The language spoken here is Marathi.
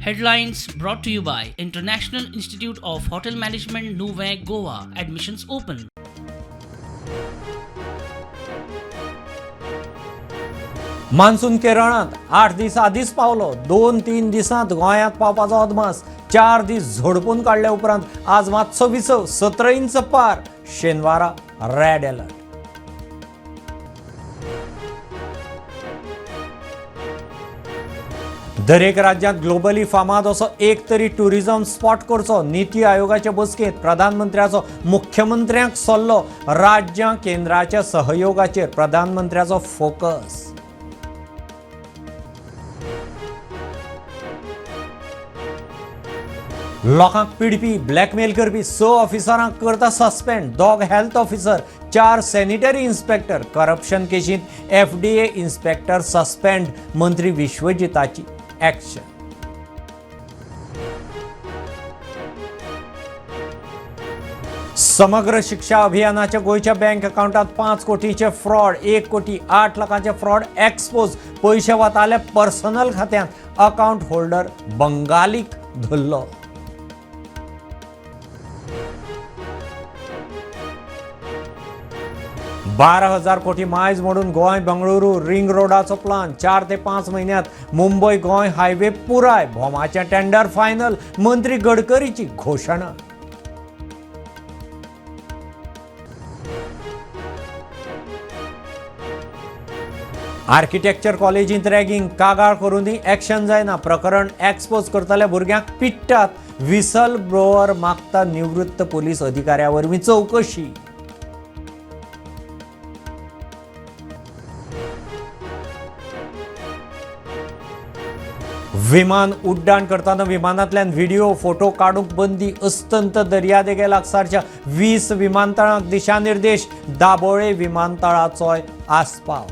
Headlines brought to you by International Institute of Hotel Management, Nuvei, Goa. Admissions open. Monsoon केरळात 8 दीस आदींच पावलो. 2-3 दिसांत गोंयांत पावपाचो अदमास. 4 दीस झोडपून काडल्या उपरांत आज मातसो विसव. 17 इंच पार. शेनवारा रेड अलर्ट. दरेक राज्यांत ग्लोबली फामाद असो एक तरी टुरिझम स्पॉट करचो. नीती आयोगाचे बसकेंत प्रधानमंत्र्याचो मुख्यमंत्र्यांक सल्लो. राज्यां केंद्राच्या सहयोगाचेर प्रधानमंत्र्याचो फोकस. लोकांक पिडपी ब्लॅकमेल करपी 6 ऑफिसरांक करता suspend. 2 health officer, 4 sanitary inspector. Corruption केशींत FDA इन्स्पेक्टर सस्पेंड. मंत्री विश्वजिताची एक्शन. समग्र शिक्षा अभियानाच्या गोयच्या बँक अकाउंटात 5 कोटीचे फ्रॉड. 1 कोटी 8 लाखांचे फ्रॉड एक्सपोज. पयशे वताले पर्सनल खात्यांत. अकाउंट होल्डर बंगालीक धरलो. ₹12,000 कोटी मायज मोडून गोंय बंगळुरू रिंग रोडाचो प्लान. 4 ते 5 महिन्यात मुंबई गोंय हायवे पुराय. भोमाचे टेंडर फायनल. मंत्री गडकरीची घोषणा. आर्किटेक्चर कॉलेजींत रॅगिंग. कागाळ करूनय एक्शन जायना. प्रकरण एक्सपोज करतल्या भुरग्यांक पिट्टात. विसल ब्लोअर मागता निवृत्त पोलीस अधिकाऱ्या वरवीं चवकशी. विमान उड्डाण करताना विमानांतल्यान व्हिडिओ फोटो काडूंक बंदी. अस्तंत दर्यादेगे लागसारच्या 20 विमानतळांक दिशानिर्देश. दाबोळे विमानतळाचोय आस्पाव.